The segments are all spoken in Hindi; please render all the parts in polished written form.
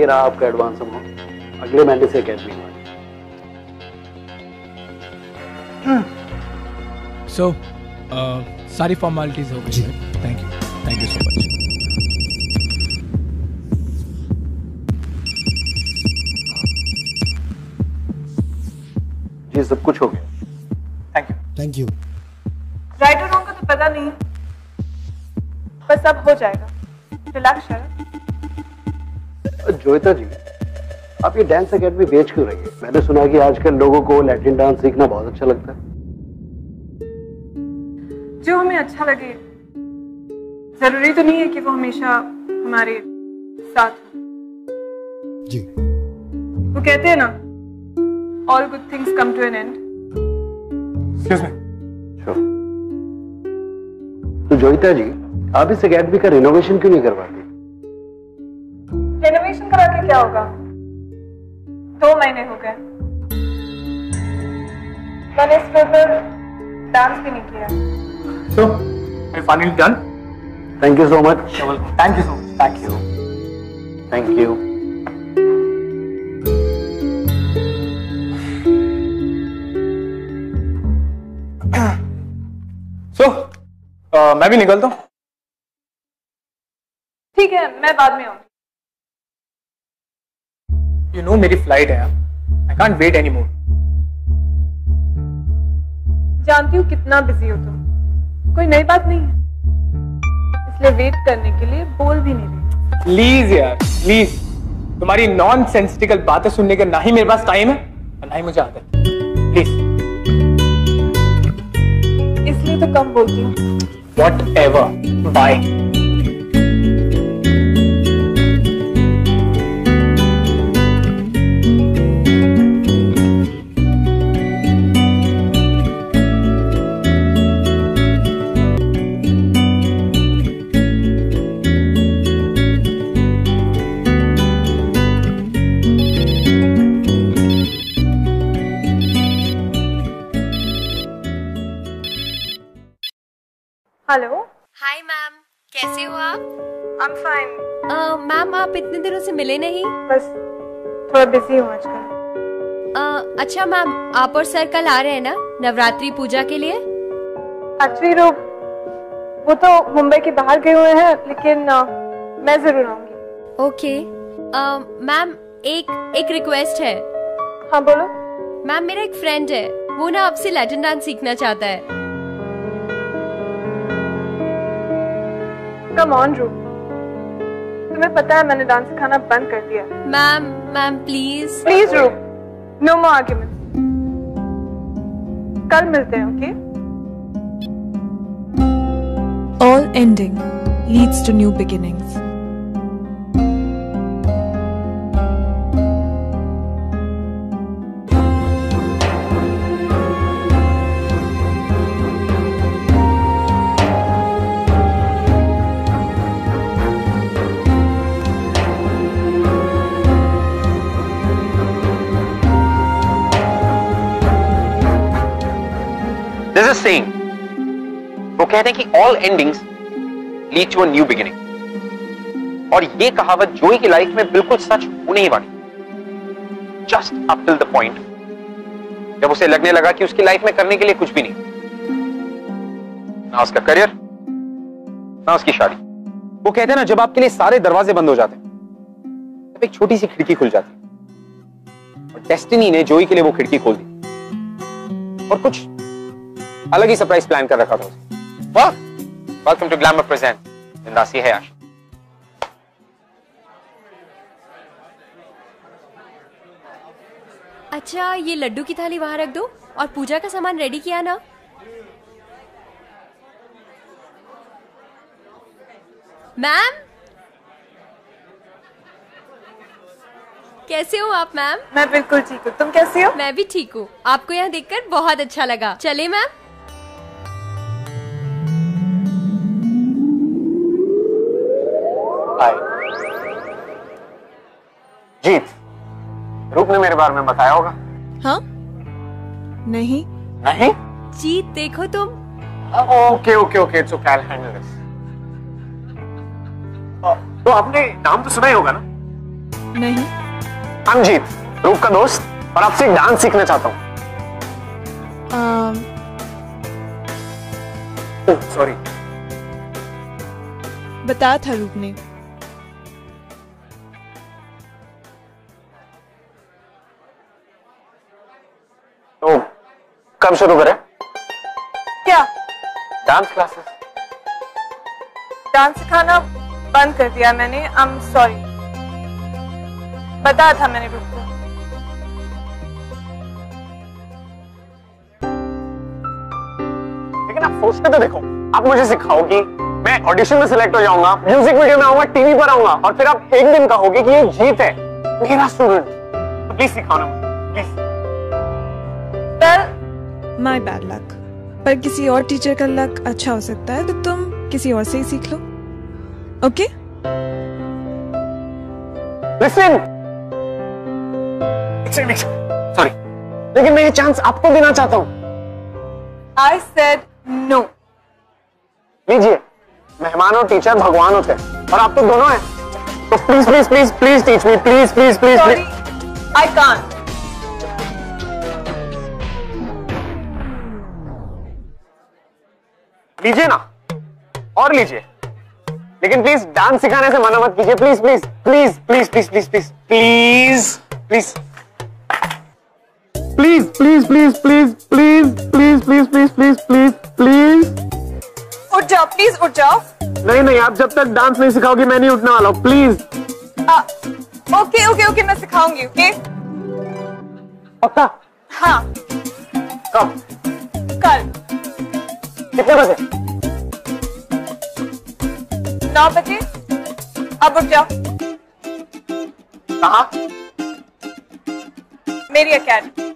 ये रहा आपका एडवांस अमाउंट, अगले महीने से अकेडमी में। सो सारी फॉर्मेलिटीज हो गई। Thank you so much. जी सब कुछ हो गया। Thank you. राइट और रॉन्ग का तो पता नहीं, बस अब हो जाएगा। रिलैक्स शरद। जोयता जी, आप ये डांस एकेडमी बेच क्यों रही है? मैंने सुना कि आजकल लोगों को लैटिन डांस सीखना बहुत अच्छा लगता है। जो हमें अच्छा लगे, जरूरी तो नहीं है कि वो हमेशा हमारे साथ हो। जी। वो कहते हैं ना, all good things come to an end. Excuse me. Sure. तो जोयता जी, आप इस एकेडमी का रिनोवेशन क्यों नहीं करवाती? रेनोवेशन करा के क्या होगा? 2 महीने हो गए, मैंने इस फ्लोर पर डांस भी नहीं किया। So, we finally done. Thank you so much. Thank you so much. Thank you. Thank you. So, मैं भी निकलता हूँ। ठीक है, मैं बाद में आऊंगी। You know मेरी फ्लाइट है, I can't wait anymore. जानती हूँ कितना बिजी हो तुम, कोई नई बात नहीं है, इसलिए वेट करने के लिए बोल भी नहीं रही। प्लीज यार, प्लीज। तुम्हारी नॉन सेंसिटिकल बातें सुनने का ना ही मेरे पास टाइम है और ना ही मुझे आदत है। प्लीज। इसलिए तो कम बोलती हूँ। Whatever. Bye. Hello. Hi ma'am, कैसे हो आप? I am fine. मैम आप इतने दिनों से मिले नहीं। बस थोड़ा बिजी हूँ आजकल। अच्छा मैम, आप और सर कल आ रहे हैं ना नवरात्रि पूजा के लिए? एक्चुअली वो तो मुंबई के बाहर गए हुए हैं, लेकिन मैं जरूर आऊंगी। ओके मैम, एक रिक्वेस्ट है। हाँ बोलो। मैम मेरा एक फ्रेंड है, वो ना आपसे लैटिन डांस सीखना चाहता है। कम ऑन रूप, तुम्हें पता है मैंने डांस सिखाना बंद कर दिया। मैम प्लीज रूप, नो मोर आर्ग्यूमेंट्स। कल मिलते हैं, okay? All ending leads to new beginnings. There's a saying, वो कहते हैं कि all endings lead to a new beginning. और ये कहावत जोई की लाइफ में बिल्कुल सच होने ही वाली। Just up till the point जब उसे लगने लगा कि उसकी लाइफ में करने के लिए कुछ भी नहीं, ना उसका करियर, ना उसकी शादी। वो कहते हैं ना, जब आपके लिए सारे दरवाजे बंद हो जाते हैं तब एक छोटी सी खिड़की खुल जाती है, और डेस्टिनी ने जोई के लिए वो खिड़की खोल दी और कुछ अलग ही सरप्राइज प्लान कर रखा था उसे। वाह! वेलकम टू ग्लैमर प्रेजेंट बिंदासी है आश। अच्छा, ये लड्डू की थाली वहां रख दो और पूजा का सामान रेडी किया ना? मैम कैसे हो आप मैम? मैं बिल्कुल ठीक हूँ, तुम कैसी हो? मैं भी ठीक हूँ। आपको यहाँ देखकर बहुत अच्छा लगा। चले मैम? हाय जीत, रूप ने मेरे बारे में बताया होगा। हाँ? नहीं। नहीं? जीत देखो तुम। Okay okay okay, it's okay, I will handle this. तो आपने नाम तो सुना ही होगा ना, नहीं। I'm जीत, रूप का दोस्त, और आपसे डांस सीखना चाहता हूँ। सॉरी। बताया था रूप ने। तो कब शुरू करें? क्या? Dance classes. डांस सिखाना बंद कर दिया मैंने। I am sorry. बताया था मैंने रूप को। लेकिन आप सोचते तो देखो, आप मुझे सिखाओगी, मैं ऑडिशन में सिलेक्ट हो जाऊंगा, म्यूजिक वीडियो में आऊंगा, टीवी पर आऊंगा, और फिर आप एक दिन कहोगे कि ये जीत है, मेरा स्टूडेंट। तो प्लीज सिखाओ ना मुझे, please. Well, my bad luck. पर किसी और टीचर का लक अच्छा हो सकता है, तो तुम किसी और से ही सीख लो। ओके? लिसन, सॉरी, लेकिन मैं ये चांस आपको देना चाहता हूँ। I said no. लीजिए, मेहमान और टीचर भगवान होते हैं, और आप तो दोनों हैं। तो please please please please teach me, please please please. Sorry, I can't. लीजिए ना, और लीजिए, लेकिन प्लीज डांस सिखाने से मना मत कीजिए, please please please please please please please please please please please please please please please please please please please. उठ जाओ, प्लीज उठ जाओ। नहीं नहीं, आप जब तक डांस नहीं सिखाओगी मैं नहीं उठने वाला हूँ, प्लीज। ओके ओके ओके, मैं सिखाऊंगी। ओके? पक्का? हाँ। कब? कल कितने बजे? 9 बजे। अब उठ जाओ। कहाँ? मेरी academy.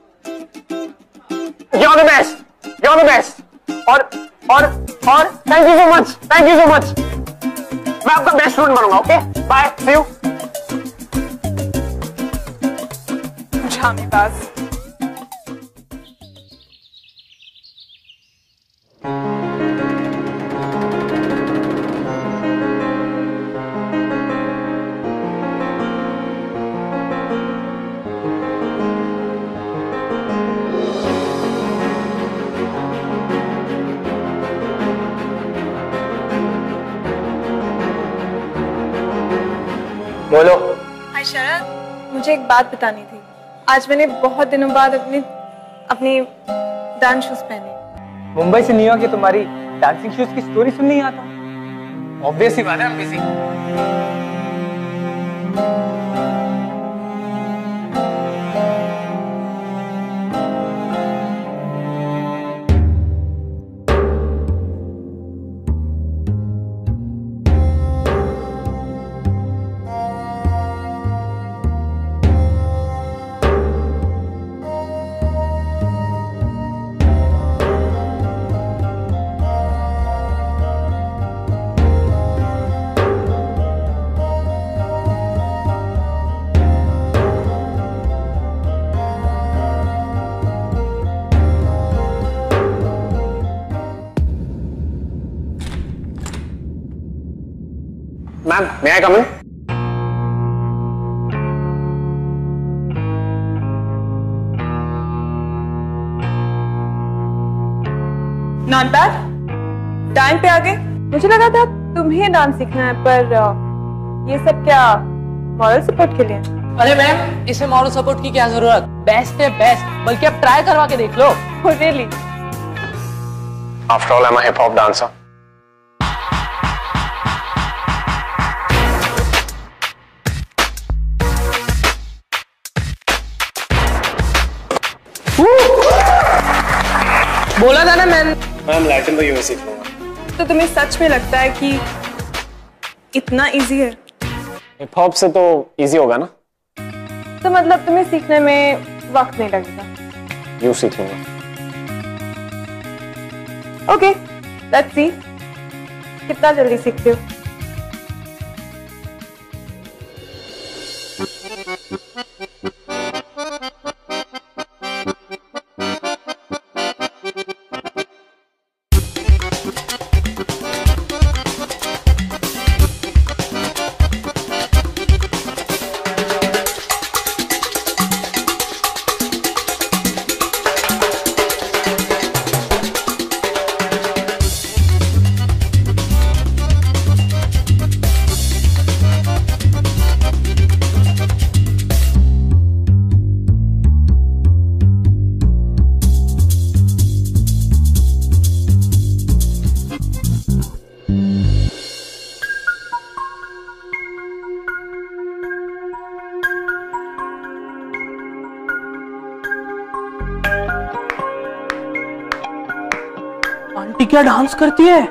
You're the best. You're the best. और thank you so much. Thank you so much. मैं आपका बेस्ट स्टूडेंट बनूंगा। Okay, bye, see you. जामी बाज। बोलो। हाय शरद, मुझे एक बात बतानी थी। आज मैंने बहुत दिनों बाद अपने डांस शूज पहने। मुंबई से न्यूयॉर्क की तुम्हारी डांसिंग शूज की स्टोरी सुन नहीं आता? ऑब्वियस ही बात है, I'm busy. Ma'am, may I come in? Not bad. Time पे आ गए। मुझे लगा था तुम्हें डांस सीखना है, पर ये सब क्या मॉरल सपोर्ट के लिए? अरे मैम, इसे मॉरल सपोर्ट की क्या जरूरत? बेस्ट है बेस्ट, बल्कि आप ट्राई करवा के देख लो। Oh, really? After all, I'm a hip hop dancer. बोला था ना मैम, लैटिन तो यूं ही सीख लूंगा। तो तुम्हें सच में लगता है कि इतना इजी है? हिप हॉप से तो इजी होगा ना? तो मतलब तुम्हें सीखने में वक्त नहीं लगेगा? यूं सीख लूंगा। ओके, लेट्स सी कितना जल्दी सीखते हो। आंटी क्या डांस करती है।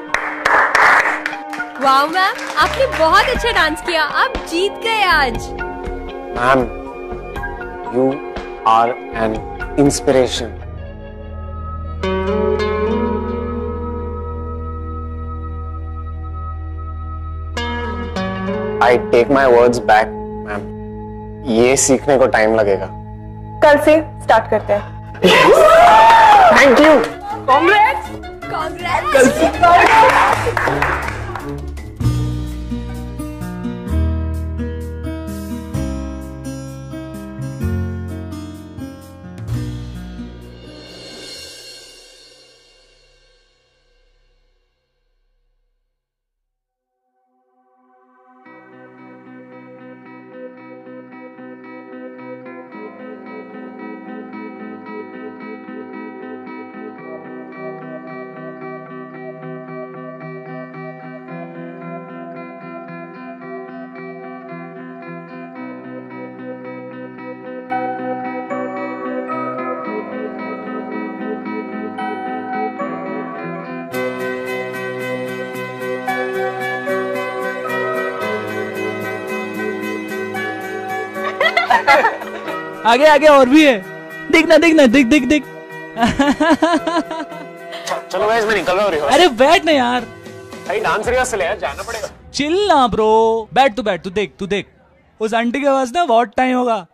वाह मैम, आपने बहुत अच्छा डांस किया, आप जीत गए आज। Ma'am, you are an inspiration. I take my words back, ma'am. ये सीखने को टाइम लगेगा। कल से स्टार्ट करते हैं। Thank you. कांग्रेट्स। आगे आगे और भी है, दिख ना दिख ना दिख दिख दिख। चलो गाइस, मैं निकल रहा हूँ। अरे बैठ ना यार, भाई डांस रिहर्सल है, जाना पड़ेगा। चिल ना ब्रो, बैठ तू देख उस आंटी के पास ना बहुत टाइम होगा।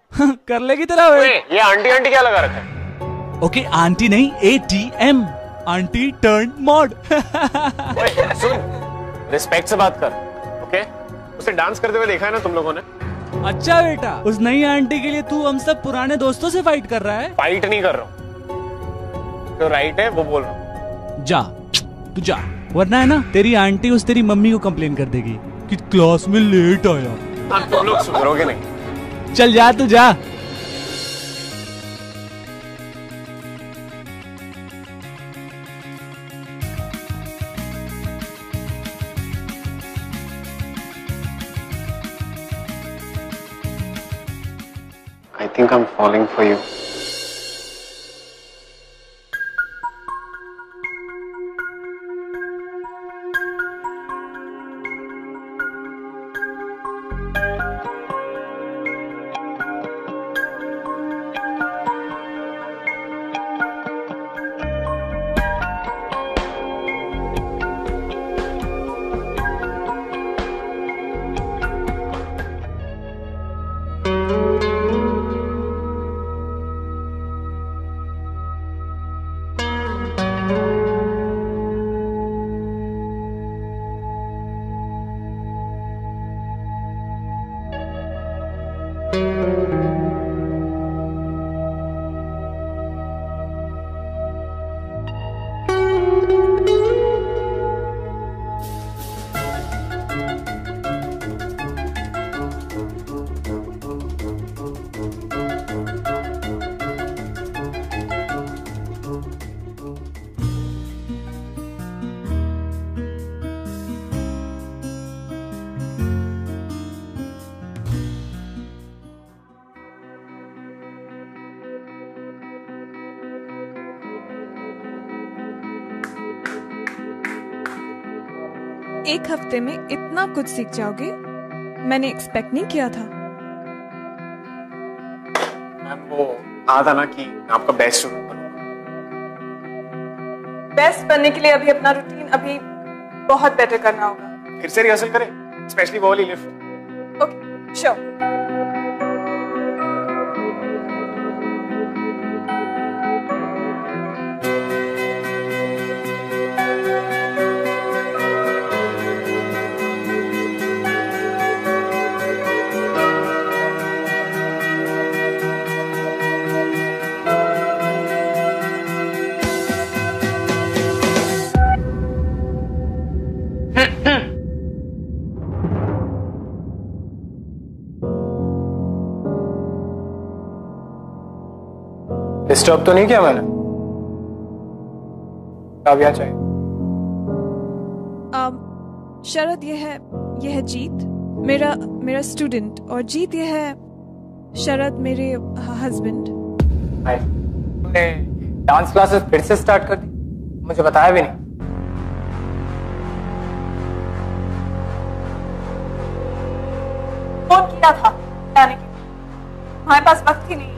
कर लेगी तेरा वेट। ये आंटी आंटी क्या लगा रखा है? ओके आंटी नहीं, ATM, आंटी टर्न मॉड। सुन, रिस्पेक्ट से बात कर, ओके? उसे डांस करते हुए देखा है ना तुम लोगों ने? अच्छा बेटा, उस नई आंटी के लिए तू हम सब पुराने दोस्तों से फाइट कर रहा है? फाइट नहीं कर रहा हूँ, जो राइट है वो बोल रहा हूँ। जा तू जा, वरना है ना तेरी आंटी उस तेरी मम्मी को कंप्लेन कर देगी कि क्लास में लेट आया। हाँ, तुम लोग सुधरोगे नहीं। चल जा तू जा। I think I'm falling for you. एक हफ्ते में इतना कुछ सीख जाओगे, मैंने एक्सपेक्ट नहीं किया था। मैम, वो कहा था ना कि मैं आपका बेस्ट स्टूडेंट बनूंगा। बेस्ट बनने के लिए अभी अपना रूटीन अभी बहुत बेटर करना होगा। फिर से रिहर्सल करें, स्पेशली वो वाली लिफ्ट। Okay, sure. डिस्टर्ब तो नहीं किया मैंने? अब यहाँ चाहिए। शरद, ये है जीत, मेरा स्टूडेंट, और जीत ये है शरद, मेरे हस्बैंड। तुमने डांस क्लासेस फिर से स्टार्ट कर दी, मुझे बताया भी नहीं। फोन किया था जाने के लिए, हमारे पास वक्त ही नहीं।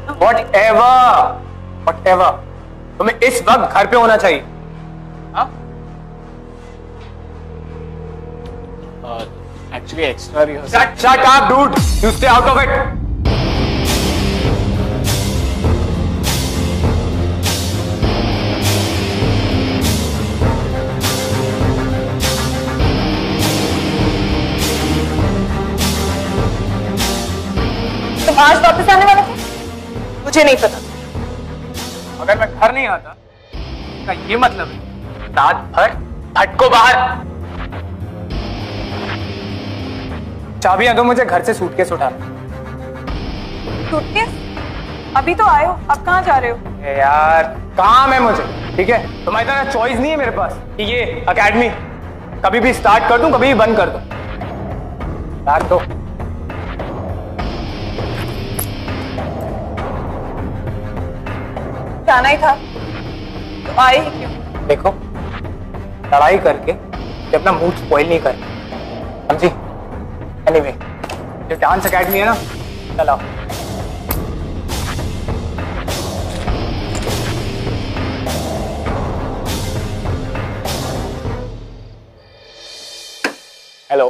Whatever. तुम्हें इस वक्त घर पे होना चाहिए। हाँ? Actually extra rehearsal. Shut up, dude. You stay out of it. तुम आज वापस आने वाले थे? मुझे नहीं पता। अगर मैं घर नहीं आता का ये मतलब है रात भर भटको बाहर। चाबियां दो मुझे घर से सूटकेस उठा। सूटकेस? अभी तो आए हो, अब कहाँ जा रहे हो? यार काम है मुझे, ठीक है? तुम्हारी तरह चॉइस नहीं है मेरे पास कि ये एकेडमी कभी भी स्टार्ट कर दूं कभी भी बंद कर दूं। यार तो जाना ही था तो आए ही क्यों? देखो लड़ाई करके ये अपना मूड स्पॉइल नहीं कर, समझी? एनीवे जो डांस एकेडमी है ना, चलाओ। हेलो।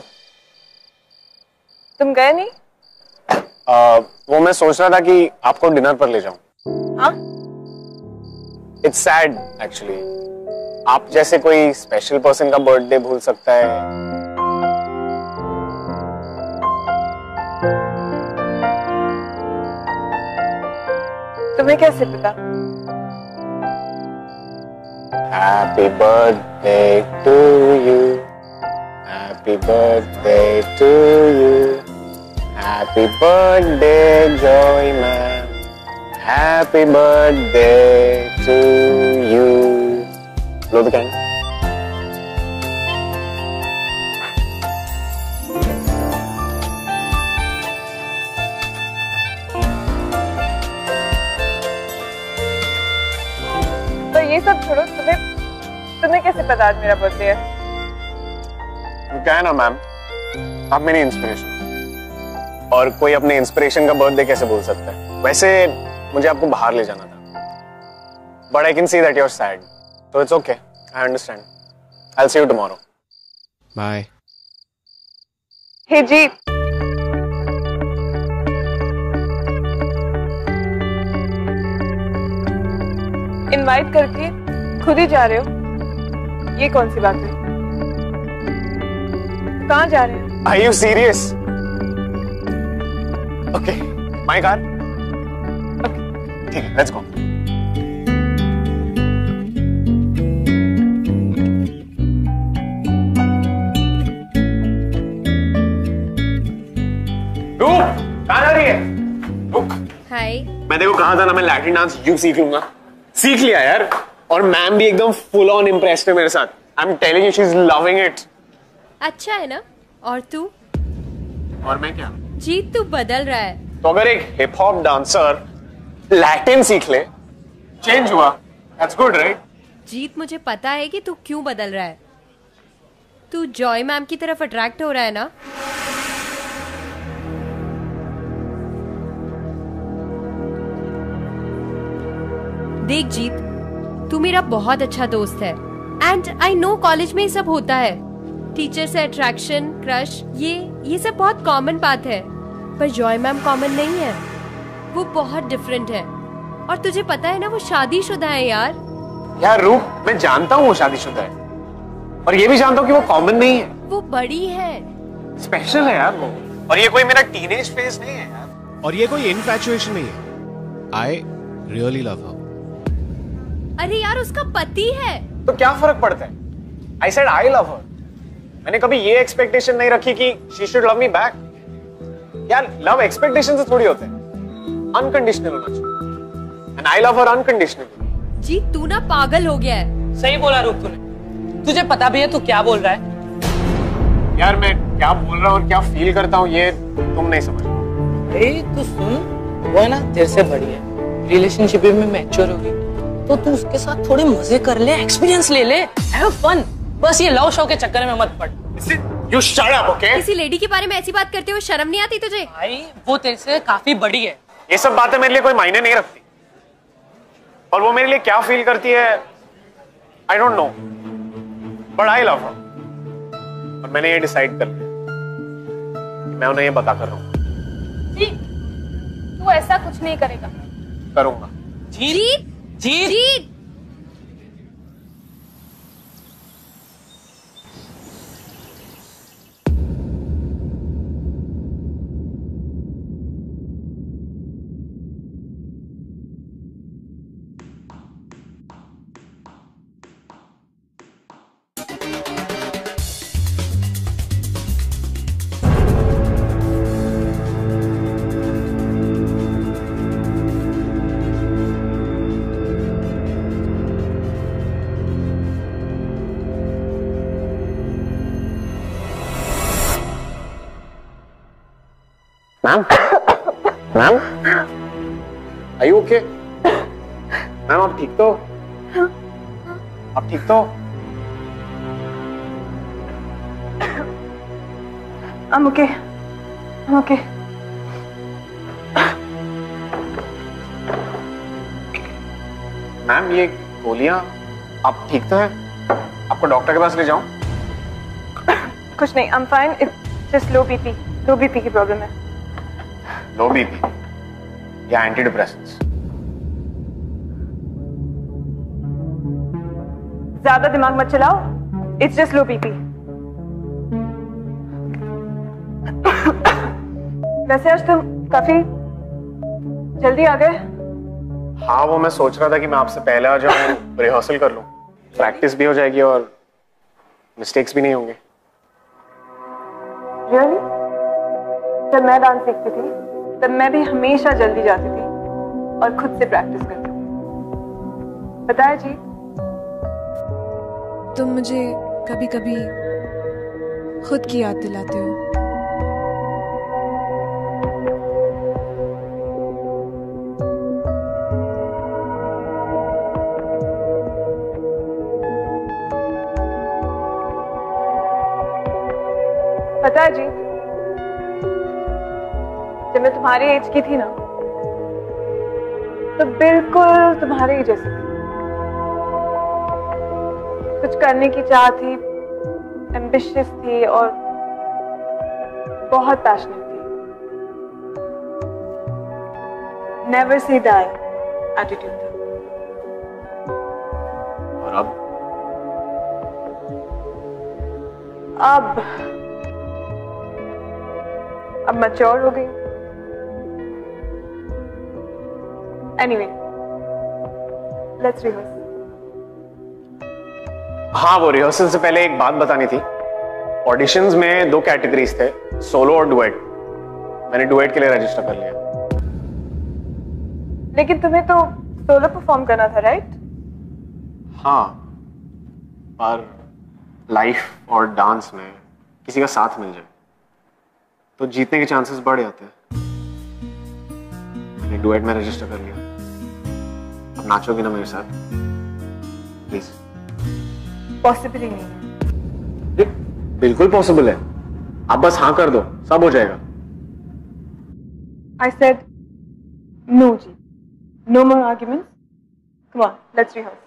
तुम गए नहीं? वो मैं सोच रहा था कि आपको डिनर पर ले जाऊं। हाँ? इट्स सैड एक्चुअली, आप जैसे कोई स्पेशल पर्सन का बर्थडे भूल सकता है। तुम्हें कैसे पता? Happy birthday to you, happy birthday to you, happy birthday Joy ma'am, happy birthday to you. लो द कैंडल। तो ये सब छोड़ो, तुम्हें कैसे पता आज मेरा बर्थडे है? क्या है ना मैम, आप मेरी इंस्पिरेशन, और कोई अपने इंस्पिरेशन का बर्थडे कैसे बोल सकता है? वैसे मुझे आपको बाहर ले जाना था, but I can see that you are sad, so it's okay, I understand. I'll see you tomorrow. Bye. Hey Jeet, invite करके खुद ही जा रहे हो, ये कौन सी बात है? कहाँ जा रहे हो? Are you serious? Okay, my car. Okay, ठीक है, let's go. कहाँ जा रही है? रुक। हाय। मैं देखो कहा था ना, मैं लैटिन डांस यूं सीख लूंगा। सीख लिया यार, और मैम भी एकदम फुल ऑन इम्प्रेस्ड है मेरे साथ। I am telling you, she is loving it. अच्छा है ना? और तू? और मैं क्या? जीत, तू बदल रहा है। तो अगर एक हिप हॉप डांसर लैटिन सीख ले, चेंज हुआ, दैट्स गुड राइट? जीत, मुझे पता है कि तू क्यों बदल रहा है। तू जॉय मैम की तरफ अट्रैक्ट हो रहा है ना? देख जीत, तू मेरा बहुत अच्छा दोस्त है, एंड आई नो कॉलेज में ये सब होता है। टीचर से अट्रैक्शन, क्रश, ये सब बहुत कॉमन बात है, पर जॉय मैम कॉमन नहीं है। वो बहुत डिफरेंट है, और तुझे पता है ना, वो शादीशुदा है यार। यार रूप, मैं जानता हूँ वो शादीशुदा है, और ये भी जानता हूँ कि वो कॉमन नहीं है। वो बड़ी है, स्पेशल है यार वो, और ये कोई मेरा टीनेज फेज नहीं है यार, और ये कोई इनफैचुएशन नहीं है। आई रियली लव हर। अरे यार, उसका पति है। तो क्या फर्क पड़ता है? I said I love her. मैंने कभी ये एक्सपेक्टेशन नहीं रखी कि she should love me back. यार लव एक्सपेक्टेशन से थोड़ी होते हैं, अनकंडीशनल होना चाहिए, and I love her unconditionally. जी तू ना पागल हो गया है। सही बोला रूप तूने। तुझे पता भी है तू क्या बोल रहा है? यार मैं क्या बोल रहा हूँ और क्या फील करता हूँ ये तुम नहीं समझ। तू सुन, वो है ना तेरे से बड़ी है, रिलेशनशिप में मैच्योर होगी, तो तू उसके साथ थोड़े मजे कर ले, एक्सपीरियंस ले ले, हैव फन। बस ये लव शो के चक्कर में मत पड़। You shut up, okay? किसी लेडी के बारे में ऐसी बात करते हुए शर्म नहीं आती तुझे? भाई वो तेरे से काफी बड़ी है। ये सब बातें मेरे लिए कोई मायने नहीं रखती, और वो मेरे लिए क्या फील करती है I don't know, but I love her. और मैंने ये डिसाइड कर लिया कि मैं उन्हें ये बता कर रहा हूँ। जी, तू ऐसा कुछ नहीं करेगा। करूंगा। जीत जीत जीत ma'am, ma'am, are you okay? Ma'am आप ठीक तो? आप ठीक तो? I'm okay. I'm okay. Ma'am ये गोलियां, आप ठीक तो हैं? आपको डॉक्टर के पास ले जाऊं? कुछ नहीं, I'm fine. It's just low BP. Low BP की प्रॉब्लम है। लो बीपी या एंटी डिप्रेसेंट्स? ज्यादा दिमाग मत चलाओ। It's just low BP. वैसे आज तुम काफी जल्दी आ गए। हाँ, वो मैं सोच रहा था कि मैं आपसे पहले आ जाऊं, रिहर्सल कर लूं, प्रैक्टिस भी हो जाएगी और मिस्टेक्स भी नहीं होंगे। Really? जब मैं डांस सीखती थी तब मैं भी हमेशा जल्दी जाती थी और खुद से प्रैक्टिस करती थी। पता है जी, तुम मुझे कभी कभी खुद की याद दिलाते हो। पता है जी, जब मैं तुम्हारी एज की थी ना तो बिल्कुल तुम्हारे ही जैसी थी। कुछ करने की चाह थी, एम्बिशियस थी और बहुत पैशनेट थी। नेवर से डाई एटीट्यूड था। और अब मैच्योर हो गई। Anyway, let's rehearse. हाँ, वो रिहर्सल से पहले एक बात बतानी थी। ऑडिशंस में 2 कैटेगरीज थे, सोलो और डुएट। मैंने डुएट के लिए रजिस्टर कर लिया। लेकिन तुम्हें तो सोलो परफॉर्म करना था, राइट? हाँ, पर लाइफ और डांस में किसी का साथ मिल जाए तो जीतने के चांसेस बढ़ जाते हैं। मैंने डुएट में रजिस्टर कर लिया। अब नाचोगे ना मेरे साथ? प्लीज। पॉसिबल ही नहीं है। बिल्कुल पॉसिबल है, आप बस हाँ कर दो, सब हो जाएगा। I said no, जी। No more arguments. Come on, let's rehearse.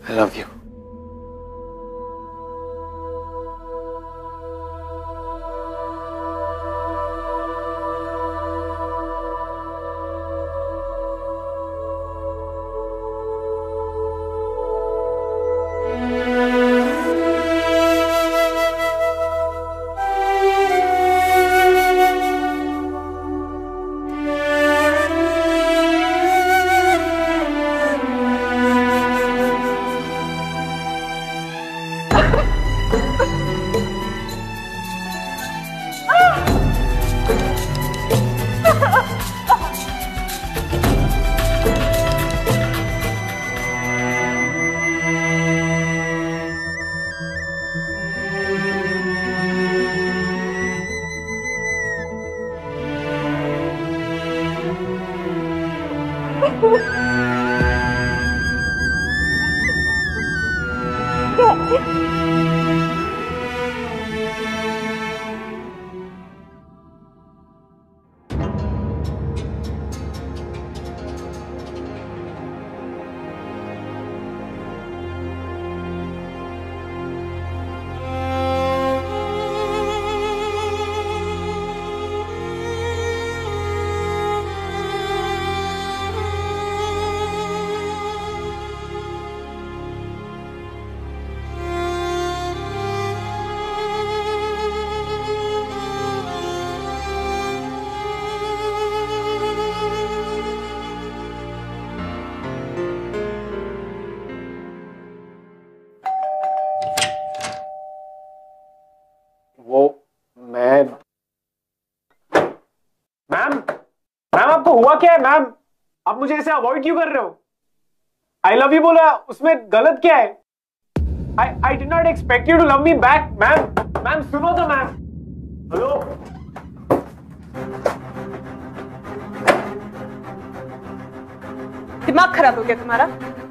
I love you. Ma'am आपको हुआ क्या है मैम? आप मुझे ऐसे अवॉइड क्यों कर रहे हो? आई लव यू बोला, उसमें गलत क्या है? I did not expect you to love me back ma'am. Ma'am सुनो तो मैम। हेलो दिमाग खराब हो गया तुम्हारा?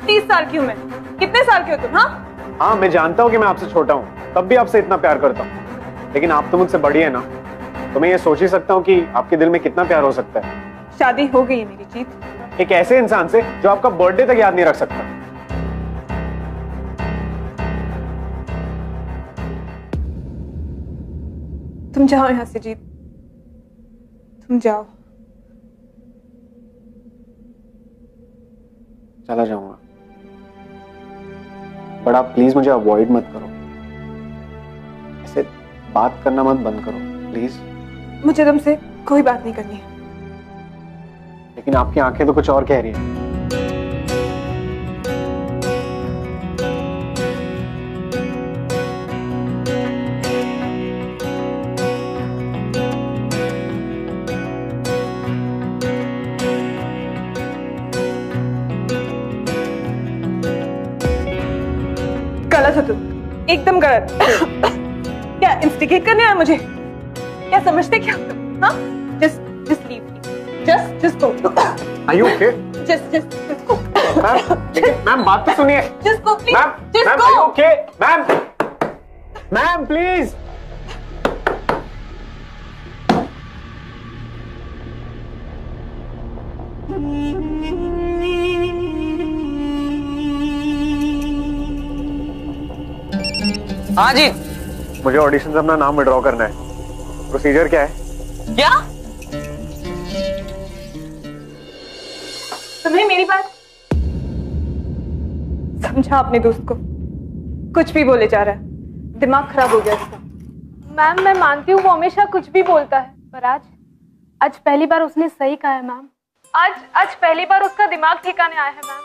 30 साल की हूं मैं, कितने साल के हो तुम? हाँ मैं जानता हूँ कि मैं आपसे छोटा हूँ, तब भी आपसे इतना प्यार करता हूँ, लेकिन आप तो मुझसे बड़ी है ना, तो मैं ये सोच ही सकता हूँ कि आपके दिल में कितना प्यार हो सकता है। शादी हो गई है मेरी जीत, एक ऐसे इंसान से जो आपका बर्थडे तक याद नहीं रख सकता। तुम जाओ यहां से जीत, तुम जाओ। चला जाऊंगा, बट आप प्लीज मुझे अवॉइड मत करो, ऐसे बात करना मत बंद करो प्लीज। मुझे तुमसे कोई बात नहीं करनी है। लेकिन आपकी आंखें तो कुछ और कह रही हैं। गलत हो तुम, एकदम गलत। क्या इंस्टिगेट करने आया मुझे? क्या समझते क्या तुम? हाँ? Just leave me. Just go. Are you okay? Just go. Ma'am बात तो सुनिए। Just go, please. Ma'am, Just ma'am, go. are you okay? Ma'am please. हाँ जी। मुझे ऑडिशन से अपना नाम विड्रॉ करना है, प्रोसीजर क्या है? क्या? तुम्हें मेरी बात समझा अपने दोस्त को, कुछ भी बोले जा रहा है, दिमाग खराब हो गया इसका। मैम मैं मानती हूँ वो हमेशा कुछ भी बोलता है, पर आज पहली बार उसने सही कहा है मैम। आज पहली बार उसका दिमाग ठिकाने आया है मैम।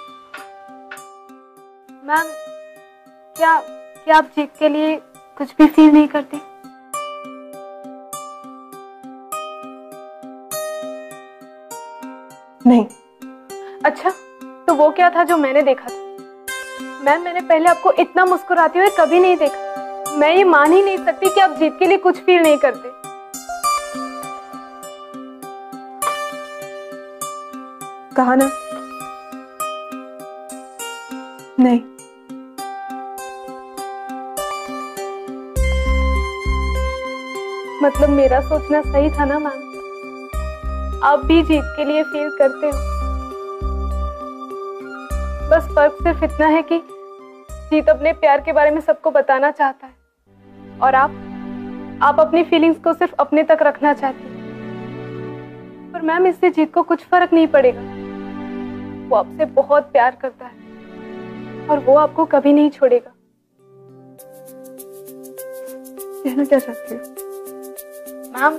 मैम क्या आप जीत के लिए कुछ भी फील नहीं करती? नहीं। अच्छा तो वो क्या था जो मैंने देखा था? मैम मैंने पहले आपको इतना मुस्कुराते हुए कभी नहीं देखा। मैं ये मान ही नहीं सकती कि आप जीत के लिए कुछ फील नहीं करते। कहा ना, नहीं। मतलब मेरा सोचना सही था ना मैम? आप भी जीत के लिए फील करते हो। बस फर्क सिर्फ इतना है कि जीत अपने प्यार के बारे में सबको बताना चाहता है और आप अपनी फीलिंग्स को सिर्फ अपने तक रखना चाहती हैं। पर मैम इससे जीत को कुछ फर्क नहीं पड़ेगा। वो आपसे बहुत प्यार करता है और वो आपको कभी नहीं छोड़ेगा। कहना क्या चाहती हो? मैम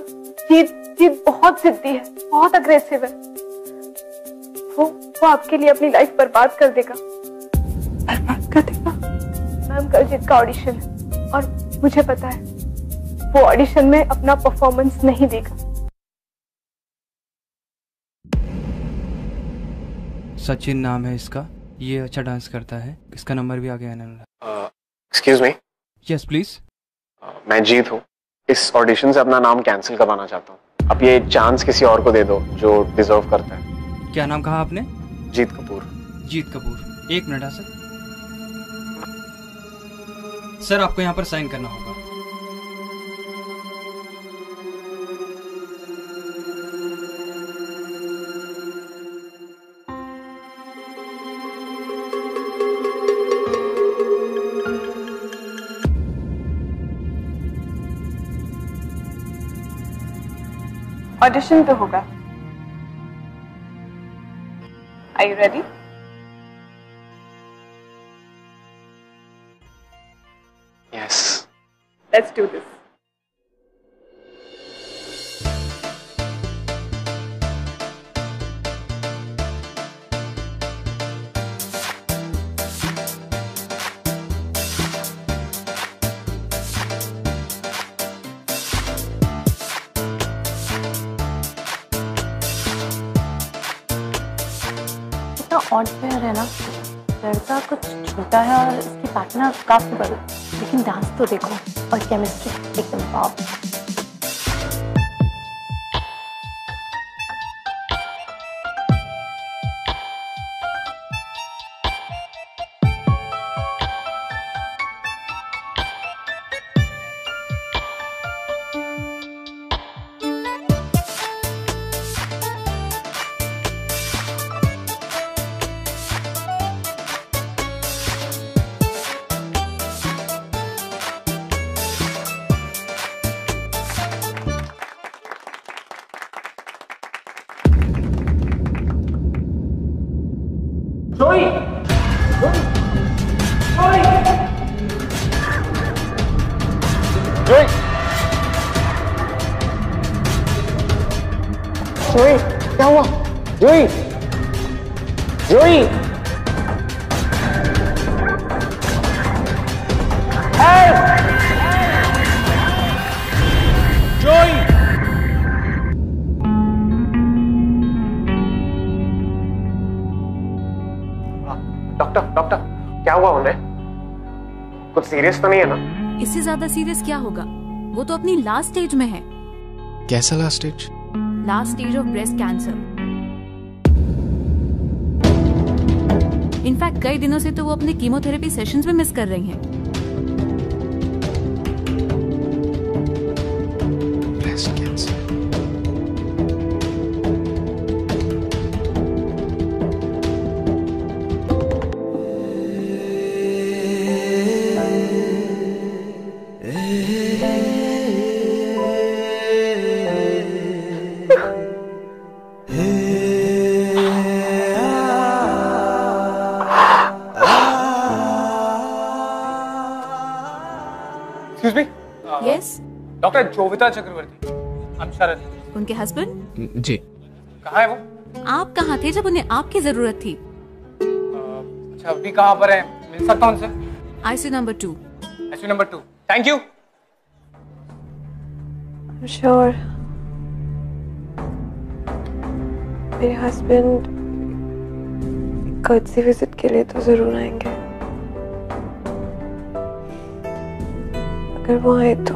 जीत बहुत जिद्दी है, बहुत अग्रेसिव है। वो आपके लिए अपनी लाइफ बर्बाद कर देगा। बर्बाद कर देगा? मैम कल जीत का ऑडिशन है और मुझे पता है वो ऑडिशन में अपना परफॉर्मेंस नहीं देगा। सचिन नाम है इसका, ये अच्छा डांस करता है, इसका नंबर भी आ गया है। Excuse me. Yes please. मैं जीत हूँ, इस ऑडिशन से अपना नाम कैंसिल करवाना चाहता हूँ। अब ये चांस किसी और को दे दो जो डिजर्व करता है। क्या नाम कहा आपने? जीत कपूर। जीत कपूर, 1 मिनट। हाँ सर। सर आपको यहाँ पर साइन करना होगा। ऑडिशन तो होगा। Are you ready? Yes. Let's do this. Odd pair है ना, लड़का कुछ छोटा है और इसकी पार्टनर काफी बड़ी, लेकिन डांस तो देखो और केमिस्ट्री एकदम टॉप। जोई! जोई! जोई! जोई! क्या हुआ? जोई! जोई! जोई! डॉक्टर डॉक्टर क्या हुआ उन्हें? कुछ सीरियस तो नहीं है ना? इससे ज्यादा सीरियस क्या होगा? वो तो अपनी लास्ट स्टेज में है। कैसा last stage? Last stage of breast cancer. In fact कई दिनों से तो वो अपने कीमोथेरेपी सेशंस में मिस कर रही हैं। Breast cancer. Excuse me? Yes? Doctor Jovita Chakraborty. I'm Sharad. उनके हस्बैंड? जी। कहाँ है वो? आप कहाँ थे जब उन्हें आपकी जरूरत थी? अच्छा अभी कहाँ पर है? मिल सकता हूँ उनसे? ICU number 2। ICU number 2। Thank you। I'm sure मेरे हस्बैंड कर्टसी विजिट के लिए तो जरूर आएंगे। अगर वो आए तो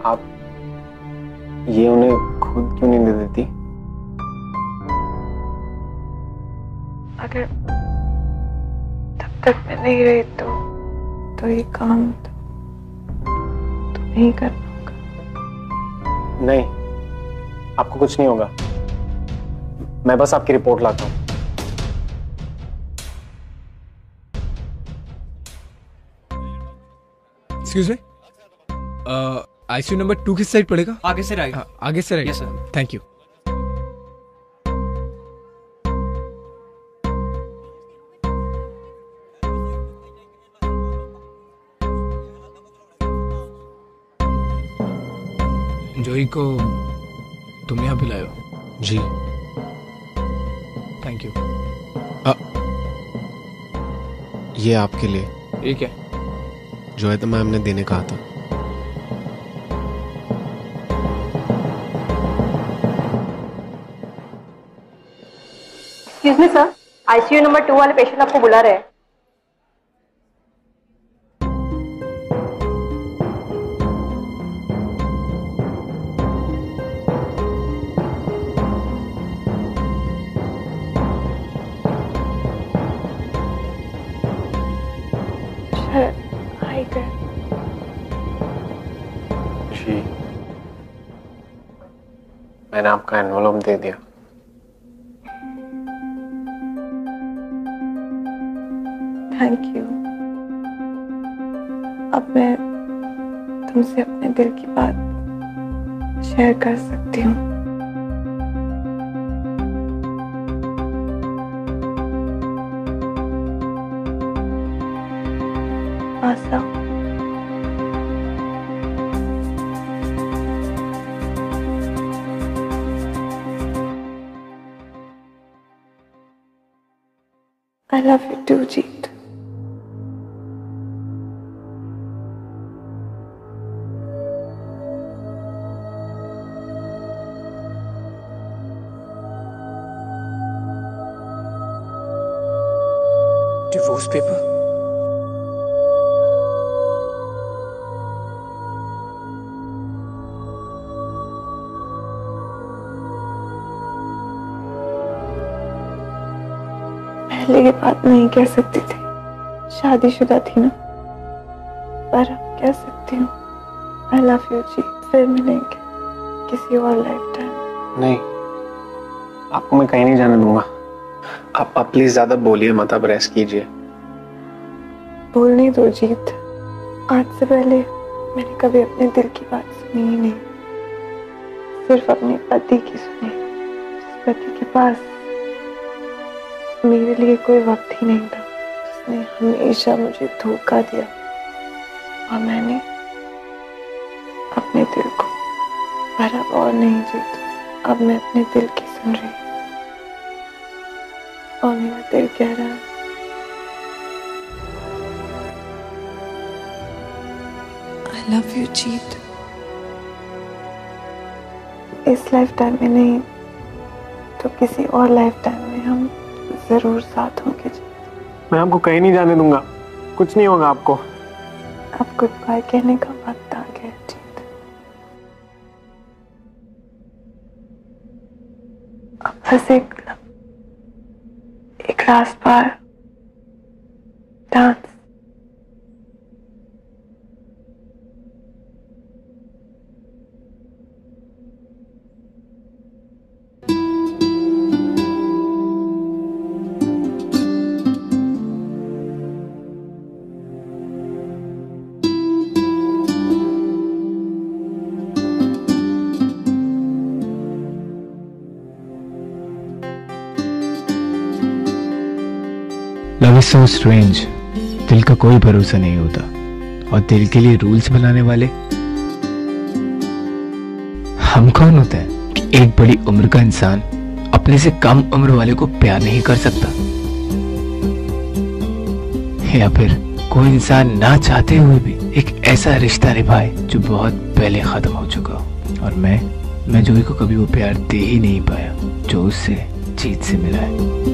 आप ये उन्हें खुद क्यों नहीं दे देती? अगर तब तक मैं नहीं रही तो ये काम तो नहीं करना होगा। नहीं, आपको कुछ नहीं होगा। मैं बस आपकी रिपोर्ट लाता हूँ। एक्सक्यूज मी, ICU नंबर 2 किस साइड पड़ेगा? आगे से राइट। आगे से right. Yes sir. Thank you. Joey को तुम यहाँ भी लाए हो? जी। Thank you. ये आपके लिए। ये क्या? जो है तो मैम ने देने कहा था। Excuse me sir, ICU number 2 वाले पेशेंट आपको बुला रहे हैं। जी, मैंने आपका एनवलप दे दिया। Thank you. अब मैं तुमसे अपने दिल की बात शेयर कर सकती हूँ। आशा, I love you too, Jeet. Divorce paper? पहले ये बात नहीं कह सकती थी, शादीशुदा थी ना, पर अब कह सकती हूँ। आई लव यू जी। फिर मिलेंगे किसी और लाइफ टाइम। नहीं, आपको मैं कहीं नहीं जाने दूंगा। आप प्लीज ज्यादा बोलिए मत, अब रेस्ट कीजिए। बोलने दो जीत। आज से पहले मैंने कभी अपने दिल की बात सुनी ही नहीं, सिर्फ अपने पति की सुनी, जिस पति के पास मेरे लिए कोई वक्त ही नहीं था। उसने हमेशा मुझे धोखा दिया और मैंने अपने दिल को, पर अब और नहीं जीत। अब मैं अपने दिल की सुन रही हूँ और मेरा दिल कह रहा है आई लव यू जीत। इस लाइफ टाइम में नहीं तो किसी और लाइफ टाइम में हम जरूर साथ होंगे। मैं आपको कहीं नहीं जाने दूंगा, कुछ नहीं होगा आपको। अब गुड बाय कहने का वक्त आ गया जीत। अब बस एक last bar dance. Love is so strange. दिल का कोई भरोसा नहीं होता, और दिल के लिए रूल्स बनाने वाले हम कौन होते हैं कि एक बड़ी उम्र का इंसान अपने से कम उम्र वाले को प्यार नहीं कर सकता, या फिर कोई इंसान ना चाहते हुए भी एक ऐसा रिश्ता निभाए जो बहुत पहले खत्म हो चुका हो। और मैं जूही को कभी वो प्यार दे ही नहीं पाया जो उससे जीत से मिला है।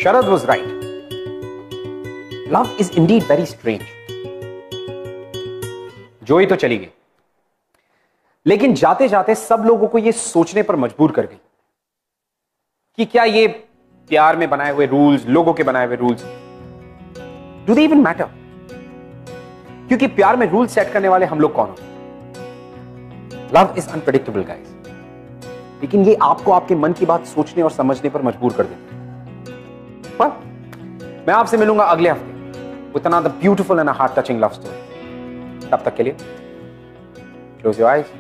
Sharad was right. Love is indeed very strange. जोई तो चली गई, लेकिन जाते जाते सब लोगों को यह सोचने पर मजबूर कर गई कि क्या ये प्यार में बनाए हुए रूल्स, लोगों के बनाए हुए rules, do they even matter? क्योंकि प्यार में रूल सेट करने वाले हम लोग कौन हो? लव इज अनप्रेडिक्टेबल गाइस, लेकिन ये आपको आपके मन की बात सोचने और समझने पर मजबूर कर देती है। पर मैं आपसे मिलूंगा अगले हफ्ते with another beautiful and a heart-touching love story. तब तक के लिए close your eyes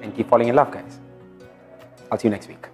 and keep falling in love, guys. I'll see you next week.